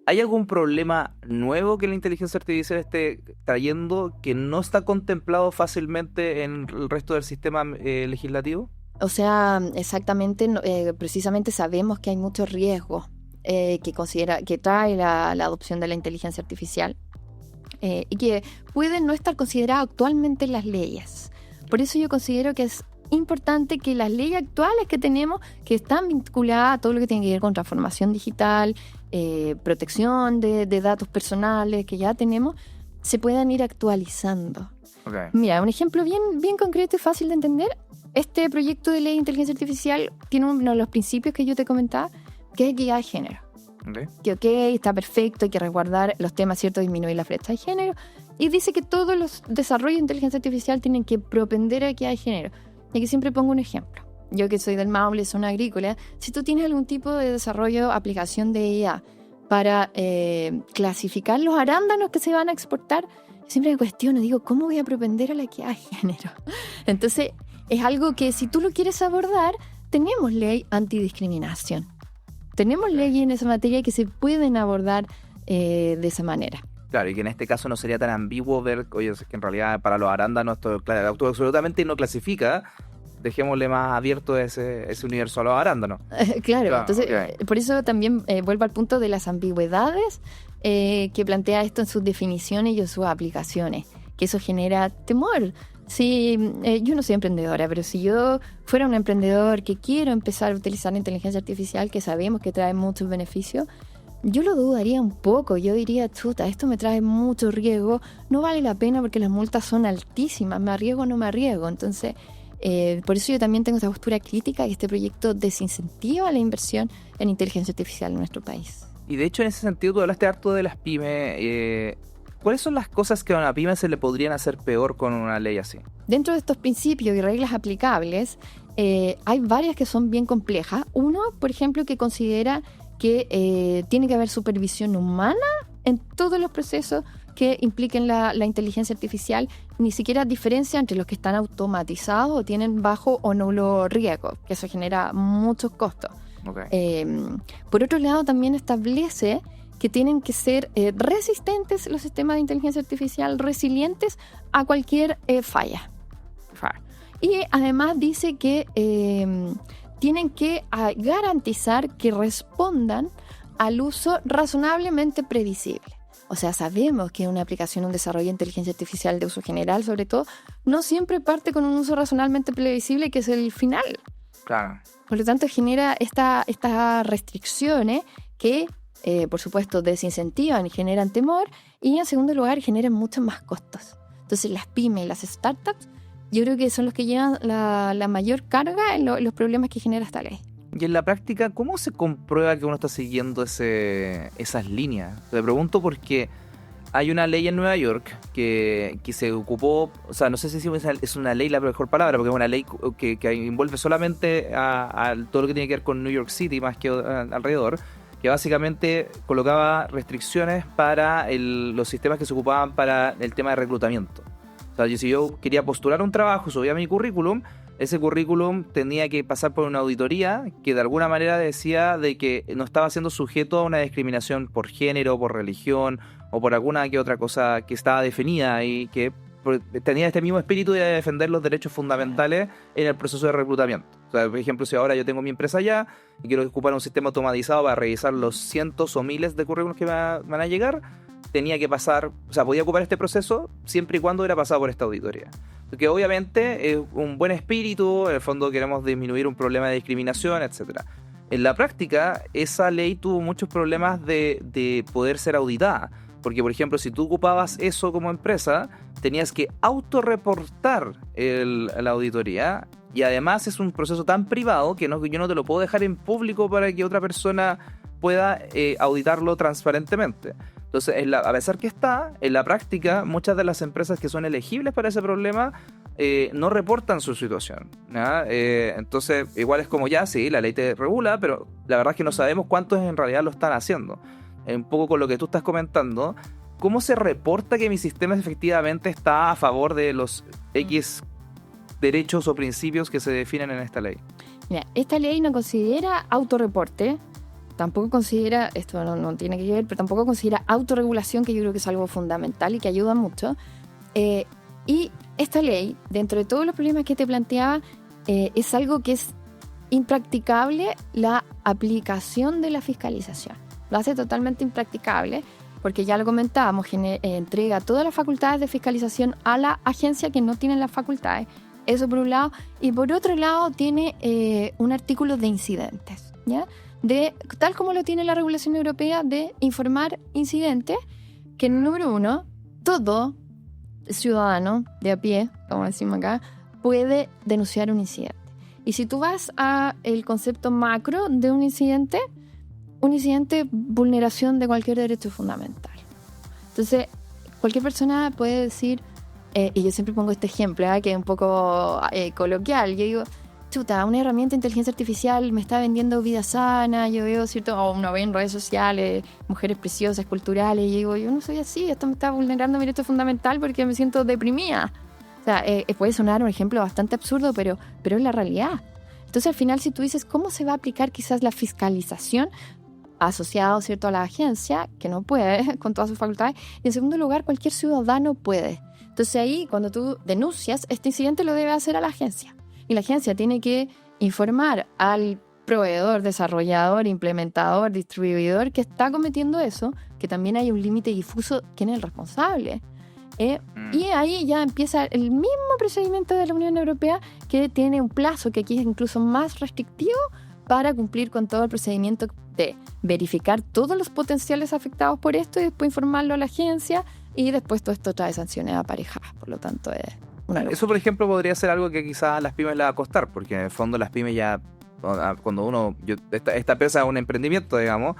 A: ¿Hay algún problema nuevo que la inteligencia artificial esté trayendo que no está contemplado fácilmente en el resto del sistema legislativo?
B: O sea, exactamente, precisamente sabemos que hay muchos riesgos que trae la adopción de la inteligencia artificial y que pueden no estar considerados actualmente en las leyes. Por eso yo considero que es importante que las leyes actuales que tenemos, que están vinculadas a todo lo que tiene que ver con transformación digital, protección de datos personales que ya tenemos, se puedan ir actualizando.
A: Okay.
B: Mira, un ejemplo bien concreto y fácil de entender. Este proyecto de ley de inteligencia artificial tiene uno de los principios que yo te comentaba, que es equidad de género.
A: Okay.
B: Que está perfecto, hay que resguardar los temas, ¿cierto? Disminuir la brecha de género. Y dice que todos los desarrollos de inteligencia artificial tienen que propender a equidad de género. Y aquí siempre pongo un ejemplo. Yo que soy del Maule, zona agrícola, si tú tienes algún tipo de desarrollo, aplicación de IA para clasificar los arándanos que se van a exportar, siempre me cuestiono, digo, ¿cómo voy a propender a la equidad de género? Entonces, es algo que si tú lo quieres abordar, tenemos ley antidiscriminación. Tenemos leyes en esa materia que se pueden abordar de esa manera.
A: Claro, y que en este caso no sería tan ambiguo ver, oye, es que en realidad para los arándanos esto, claro, absolutamente no clasifica. Dejémosle más abierto ese universo a los arándanos.
B: Claro, entonces por eso también vuelvo al punto de las ambigüedades que plantea esto en sus definiciones y en sus aplicaciones, que eso genera temor. Si yo no soy emprendedora, pero si yo fuera un emprendedor que quiero empezar a utilizar la inteligencia artificial, que sabemos que trae muchos beneficios, yo lo dudaría un poco. Yo diría, chuta, esto me trae mucho riesgo, no vale la pena porque las multas son altísimas, me arriesgo o no me arriesgo. Entonces, por eso yo también tengo esta postura crítica, que este proyecto desincentiva la inversión en inteligencia artificial en nuestro país.
A: Y de hecho, en ese sentido, tú hablaste harto de las pymes. ¿Cuáles son las cosas que a una pyme se le podrían hacer peor con una ley así?
B: Dentro de estos principios y reglas aplicables, hay varias que son bien complejas. Uno, por ejemplo, que considera que tiene que haber supervisión humana en todos los procesos que impliquen la inteligencia artificial, ni siquiera diferencia entre los que están automatizados o tienen bajo o nulo riesgo, que eso genera muchos costos.
A: Okay.
B: Por otro lado, también establece que tienen que ser resistentes los sistemas de inteligencia artificial, resilientes a cualquier falla. Y además dice que tienen que garantizar que respondan al uso razonablemente previsible. O sea, sabemos que una aplicación, un desarrollo de inteligencia artificial de uso general, sobre todo, no siempre parte con un uso razonablemente previsible, que es el final.
A: Claro.
B: Por lo tanto, genera estas restricciones que, por supuesto, desincentivan y generan temor, y en segundo lugar, generan muchos más costos. Entonces, las pymes y las startups, yo creo que son los que llevan la mayor carga en los problemas que genera esta ley.
A: Y en la práctica, ¿cómo se comprueba que uno está siguiendo esas líneas? Te pregunto porque hay una ley en Nueva York que se ocupó, o sea, no sé si es una ley la mejor palabra, porque es una ley que envuelve solamente a todo lo que tiene que ver con New York City más que alrededor, que básicamente colocaba restricciones para los sistemas que se ocupaban para el tema de reclutamiento. O sea, si yo quería postular un trabajo, subía mi currículum, ese currículum tenía que pasar por una auditoría que de alguna manera decía de que no estaba siendo sujeto a una discriminación por género, por religión o por alguna que otra cosa que estaba definida y que tenía este mismo espíritu de defender los derechos fundamentales en el proceso de reclutamiento. O sea, por ejemplo, si ahora yo tengo mi empresa allá y quiero ocupar un sistema automatizado para revisar los cientos o miles de currículums que van a llegar, tenía que pasar, o sea, podía ocupar este proceso siempre y cuando era pasado por esta auditoría. Porque obviamente es un buen espíritu, en el fondo queremos disminuir un problema de discriminación, etc. En la práctica, esa ley tuvo muchos problemas de poder ser auditada. Porque, por ejemplo, si tú ocupabas eso como empresa, tenías que autorreportar la auditoría. Y además es un proceso tan privado que yo no te lo puedo dejar en público para que otra persona pueda auditarlo transparentemente. Entonces, a pesar que está, en la práctica, muchas de las empresas que son elegibles para ese problema no reportan su situación, ¿no? Entonces, igual es como ya, sí, la ley te regula, pero la verdad es que no sabemos cuántos en realidad lo están haciendo. Un poco con lo que tú estás comentando, ¿cómo se reporta que mi sistema efectivamente está a favor de los X derechos o principios que se definen en esta ley?
B: Mira, esta ley no considera autorreporte, tampoco considera, esto no tiene que ver, pero tampoco considera autorregulación, que yo creo que es algo fundamental y que ayuda mucho. Y esta ley, dentro de todos los problemas que te planteaba, es algo que es impracticable la aplicación de la fiscalización. Lo hace totalmente impracticable porque ya lo comentábamos, entrega todas las facultades de fiscalización a la agencia que no tienen las facultades. Eso por un lado. Y por otro lado tiene un artículo de incidentes, ¿ya? Tal como lo tiene la regulación europea de informar incidentes, que número uno todo ciudadano de a pie, como decimos acá, puede denunciar un incidente. Y si tú vas a el concepto macro de un incidente vulneración de cualquier derecho fundamental. Entonces, cualquier persona puede decir, y yo siempre pongo este ejemplo, que es un poco coloquial, yo digo, chuta, una herramienta de inteligencia artificial me está vendiendo vida sana, yo veo, ¿cierto? O uno ve en redes sociales mujeres preciosas, culturales, y yo digo, yo no soy así, esto me está vulnerando mi derecho fundamental porque me siento deprimida. O sea, puede sonar un ejemplo bastante absurdo, pero es la realidad. Entonces, al final, si tú dices, ¿cómo se va a aplicar quizás la fiscalización asociado, ¿cierto?, a la agencia, que no puede con todas sus facultades? Y en segundo lugar, cualquier ciudadano puede. Entonces ahí, cuando tú denuncias, este incidente lo debe hacer a la agencia. Y la agencia tiene que informar al proveedor, desarrollador, implementador, distribuidor que está cometiendo eso, que también hay un límite difuso, quién es el responsable. Y ahí ya empieza el mismo procedimiento de la Unión Europea, que tiene un plazo que aquí es incluso más restrictivo para cumplir con todo el procedimiento de verificar todos los potenciales afectados por esto y después informarlo a la agencia, y después todo esto trae sanciones aparejadas. Por lo tanto, es una locura.
A: Eso, por ejemplo, podría ser algo que quizás a las pymes les va a costar, porque en el fondo las pymes ya, cuando esta empresa es un emprendimiento, digamos,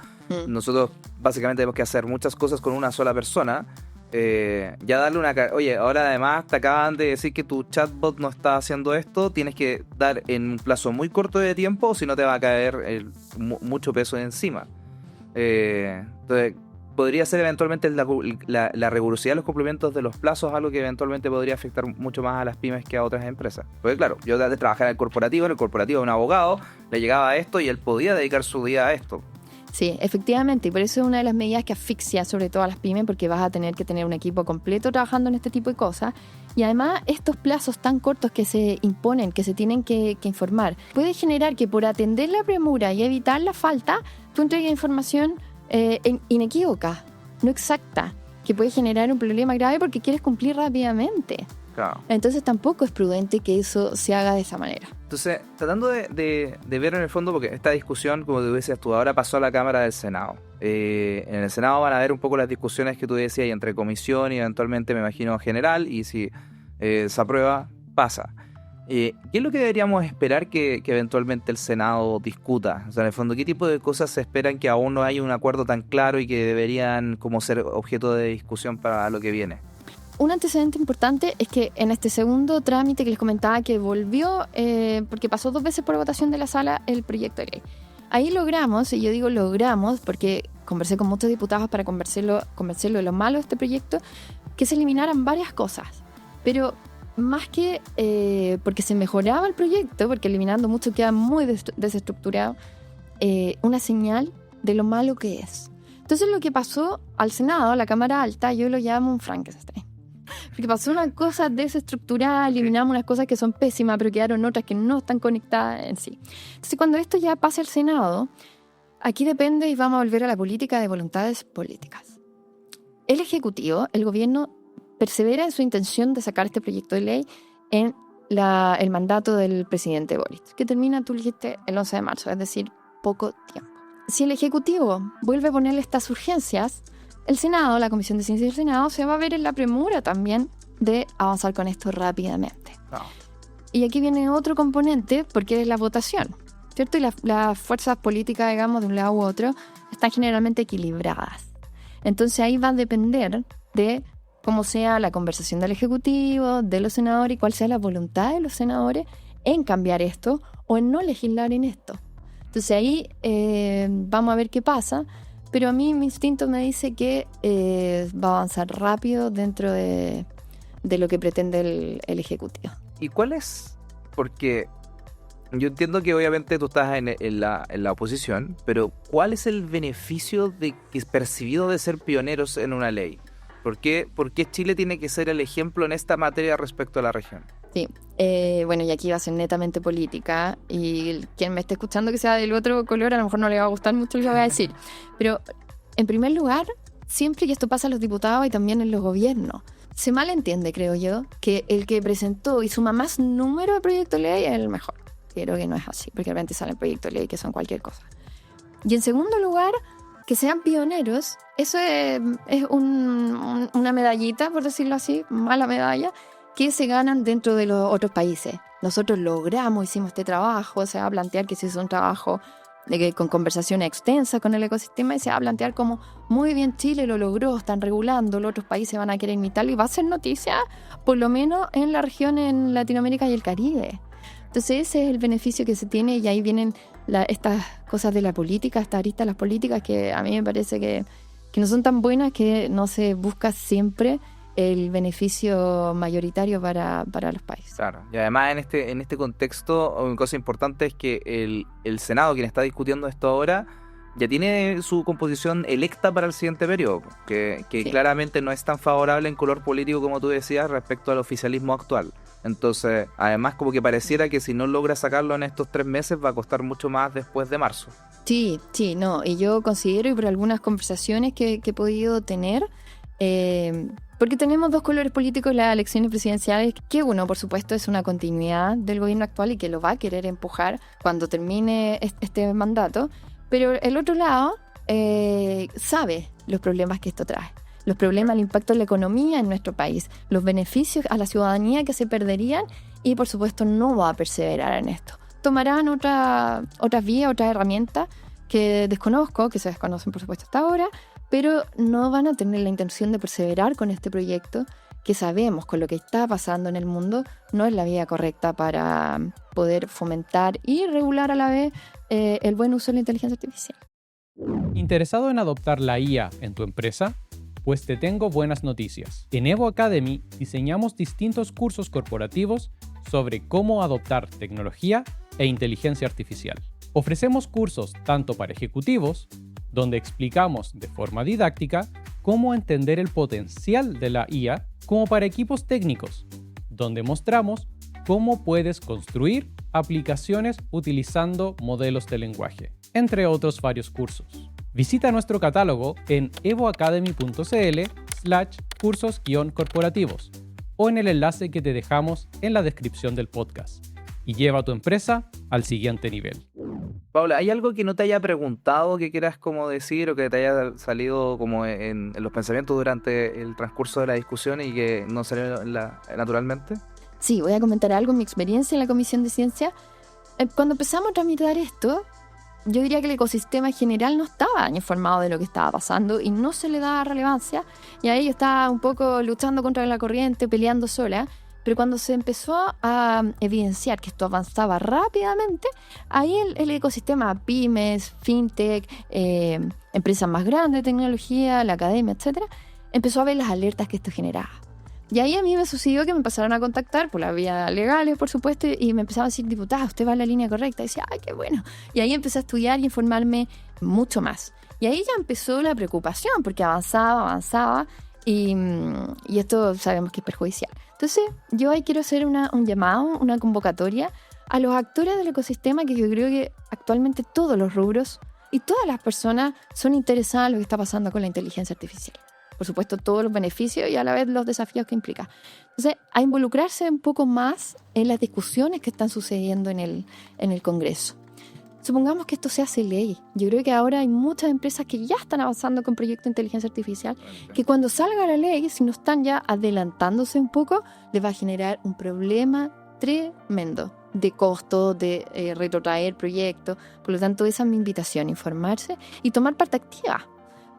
A: nosotros básicamente tenemos que hacer muchas cosas con una sola persona. Ya darle oye, ahora además te acaban de decir que tu chatbot no está haciendo esto, tienes que dar en un plazo muy corto de tiempo, o si no te va a caer mucho peso encima. Entonces podría ser eventualmente la rigurosidad de los cumplimientos de los plazos, algo que eventualmente podría afectar mucho más a las pymes que a otras empresas. Porque claro, yo de trabajar en el corporativo un abogado le llegaba a esto y él podía dedicar su día a esto.
B: Sí, efectivamente, y por eso es una de las medidas que asfixia sobre todo a las pymes, porque vas a tener que tener un equipo completo trabajando en este tipo de cosas. Y además, estos plazos tan cortos que se imponen, que se tienen que informar, puede generar que por atender la premura y evitar la falta, tú entregues información inequívoca, no exacta, que puede generar un problema grave porque quieres cumplir rápidamente.
A: Claro.
B: Entonces tampoco es prudente que eso se haga de esa manera.
A: Entonces, tratando de ver en el fondo, porque esta discusión, como tú decías tú, ahora pasó a la Cámara del Senado. En el Senado van a ver un poco las discusiones que tú decías entre comisión y eventualmente, me imagino, general, y si se aprueba, pasa. ¿Qué es lo que deberíamos esperar que eventualmente el Senado discuta? O sea, en el fondo, ¿qué tipo de cosas se esperan que aún no haya un acuerdo tan claro y que deberían como ser objeto de discusión para lo que viene?
B: Un antecedente importante es que en este segundo trámite que les comentaba que volvió, porque pasó 2 veces por votación de la sala el proyecto de ley. Ahí logramos, y yo digo logramos porque conversé con muchos diputados para convencerlo de lo malo de este proyecto, que se eliminaran varias cosas. Pero más que porque se mejoraba el proyecto, porque eliminando mucho queda muy desestructurado, una señal de lo malo que es. Entonces lo que pasó al Senado, a la Cámara Alta, yo lo llamo un Frankenstein. Porque pasó una cosa desestructurada, eliminamos unas cosas que son pésimas, pero quedaron otras que no están conectadas en sí. Entonces, cuando esto ya pase al Senado, aquí depende y vamos a volver a la política de voluntades políticas. El Ejecutivo, el gobierno, persevera en su intención de sacar este proyecto de ley en el mandato del presidente Boric, que termina, tú dijiste, el 11 de marzo, es decir, poco tiempo. Si el Ejecutivo vuelve a ponerle estas urgencias, el Senado, la Comisión de Ciencia del Senado, se va a ver en la premura también de avanzar con esto rápidamente.
A: No.
B: Y aquí viene otro componente, porque es la votación, ¿cierto? Y las fuerzas políticas, digamos, de un lado u otro, están generalmente equilibradas. Entonces ahí va a depender de cómo sea la conversación del Ejecutivo, de los senadores, y cuál sea la voluntad de los senadores en cambiar esto o en no legislar en esto. Entonces ahí vamos a ver qué pasa. Pero a mí mi instinto me dice que va a avanzar rápido dentro de lo que pretende el Ejecutivo.
A: ¿Y cuál es? Porque yo entiendo que obviamente tú estás en la oposición, pero ¿cuál es el beneficio percibido de ser pioneros en una ley? ¿Por qué Chile tiene que ser el ejemplo en esta materia respecto a la región?
B: Sí, bueno, y aquí va a ser netamente política, y quien me esté escuchando que sea del otro color a lo mejor no le va a gustar mucho lo que voy a decir, pero en primer lugar, siempre, y esto pasa en los diputados y también en los gobiernos, se malentiende, creo yo, que el que presentó y suma más número de proyectos de ley es el mejor. Creo que no es así, porque realmente salen proyectos de ley que son cualquier cosa. Y en segundo lugar, que sean pioneros, eso es una medallita, por decirlo así, mala medalla, que se ganan dentro de los otros países. Nosotros hicimos este trabajo, se va a plantear que si es un trabajo con conversaciones extensas con el ecosistema y se va a plantear como muy bien Chile lo logró, están regulando, los otros países van a querer imitarlo y va a ser noticia por lo menos en la región, en Latinoamérica y el Caribe. Entonces ese es el beneficio que se tiene y ahí vienen estas cosas de la política, estas aristas de las políticas que a mí me parece que no son tan buenas, que no se busca siempre el beneficio mayoritario para los países.
A: Claro, y además en este contexto, una cosa importante es que el Senado, quien está discutiendo esto ahora, ya tiene su composición electa para el siguiente periodo, que sí, claramente no es tan favorable en color político como tú decías respecto al oficialismo actual. Entonces, además como que pareciera que si no logra sacarlo en estos 3 meses va a costar mucho más después de marzo.
B: Sí, no, y yo considero, y por algunas conversaciones que he podido tener, porque tenemos 2 colores políticos en las elecciones presidenciales, que uno, por supuesto, es una continuidad del gobierno actual y que lo va a querer empujar cuando termine este mandato, pero el otro lado sabe los problemas que esto trae, los problemas, el impacto en la economía en nuestro país, los beneficios a la ciudadanía que se perderían y, por supuesto, no va a perseverar en esto. Tomarán otras vías, otras herramientas que desconozco, que se desconocen, por supuesto, hasta ahora, pero no van a tener la intención de perseverar con este proyecto que sabemos, con lo que está pasando en el mundo, no es la vía correcta para poder fomentar y regular a la vez el buen uso de la inteligencia artificial.
C: ¿Interesado en adoptar la IA en tu empresa? Pues te tengo buenas noticias. En Evo Academy diseñamos distintos cursos corporativos sobre cómo adoptar tecnología e inteligencia artificial. Ofrecemos cursos tanto para ejecutivos, donde explicamos de forma didáctica cómo entender el potencial de la IA, como para equipos técnicos, donde mostramos cómo puedes construir aplicaciones utilizando modelos de lenguaje, entre otros varios cursos. Visita nuestro catálogo en evoacademy.cl/cursos-corporativos o en el enlace que te dejamos en la descripción del podcast y lleva a tu empresa al siguiente nivel.
A: Paula, ¿hay algo que no te haya preguntado que quieras como decir o que te haya salido como en los pensamientos durante el transcurso de la discusión y que no salió naturalmente?
B: Sí, voy a comentar algo en mi experiencia en la Comisión de Ciencia. Cuando empezamos a tramitar esto, yo diría que el ecosistema en general no estaba informado de lo que estaba pasando y no se le daba relevancia. Y ahí yo estaba un poco luchando contra la corriente, peleando sola. Pero cuando se empezó a evidenciar que esto avanzaba rápidamente, ahí el ecosistema, pymes, fintech, empresas más grandes de tecnología, la academia, etcétera, empezó a ver las alertas que esto generaba. Y ahí a mí me sucedió que me empezaron a contactar por las vías legales, por supuesto, y me empezaban a decir, diputada, usted va en la línea correcta. Y decía, ¡ay, qué bueno! Y ahí empecé a estudiar y informarme mucho más. Y ahí ya empezó la preocupación, porque avanzaba, y esto sabemos que es perjudicial. Entonces, yo ahí quiero hacer un llamado, una convocatoria a los actores del ecosistema, que yo creo que actualmente todos los rubros y todas las personas son interesadas en lo que está pasando con la inteligencia artificial. Por supuesto, todos los beneficios y a la vez los desafíos que implica. Entonces, a involucrarse un poco más en las discusiones que están sucediendo en el Congreso. Supongamos que esto se hace ley. Yo creo que ahora hay muchas empresas que ya están avanzando con proyectos de inteligencia artificial, que cuando salga la ley, si no están ya adelantándose un poco, les va a generar un problema tremendo de costo, de retrotraer proyectos. Por lo tanto, esa es mi invitación, informarse y tomar parte activa,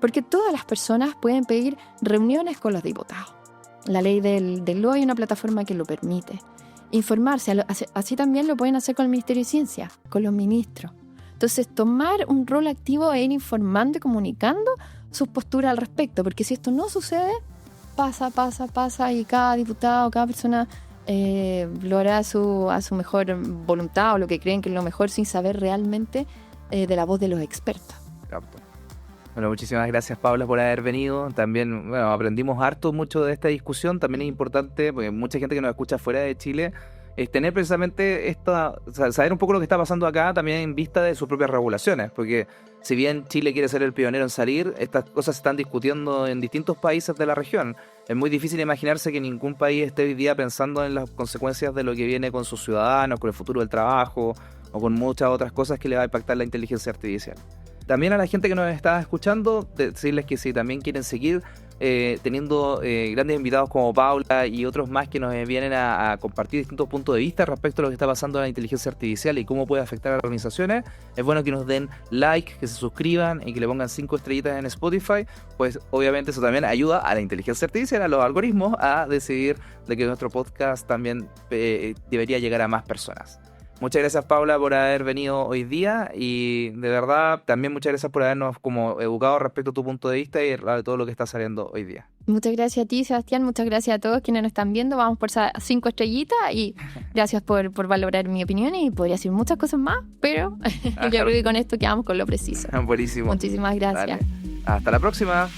B: porque todas las personas pueden pedir reuniones con los diputados. La ley del LOA hay una plataforma que lo permite. Informarse, así también lo pueden hacer con el Ministerio de Ciencia, con los ministros. Entonces, tomar un rol activo e ir informando y comunicando sus posturas al respecto, porque si esto no sucede, pasa y cada diputado, cada persona lo hará a su mejor voluntad o lo que creen que es lo mejor sin saber realmente de la voz de los expertos.
A: Bueno, muchísimas gracias, Paula, por haber venido. También, bueno, aprendimos mucho de esta discusión. También es importante, porque mucha gente que nos escucha fuera de Chile, es tener precisamente saber un poco lo que está pasando acá también en vista de sus propias regulaciones, porque si bien Chile quiere ser el pionero en salir, estas cosas se están discutiendo en distintos países de la región. Es muy difícil imaginarse que ningún país esté hoy día pensando en las consecuencias de lo que viene con sus ciudadanos, con el futuro del trabajo o con muchas otras cosas que le va a impactar la inteligencia artificial. También a la gente que nos está escuchando, decirles que si también quieren seguir teniendo grandes invitados como Paula y otros más que nos vienen a compartir distintos puntos de vista respecto a lo que está pasando en la inteligencia artificial y cómo puede afectar a las organizaciones, es bueno que nos den like, que se suscriban y que le pongan 5 estrellitas en Spotify, pues obviamente eso también ayuda a la inteligencia artificial, a los algoritmos, a decidir de que nuestro podcast también debería llegar a más personas. Muchas gracias, Paula, por haber venido hoy día y de verdad también muchas gracias por habernos como educado respecto a tu punto de vista y de todo lo que está saliendo hoy día.
B: Muchas gracias a ti, Sebastián. Muchas gracias a todos quienes nos están viendo. Vamos por esas 5 estrellitas y gracias por valorar mi opinión y podría decir muchas cosas más, pero yo creo que con esto quedamos con lo preciso.
A: Buenísimo.
B: Muchísimas gracias.
A: Dale. Hasta la próxima.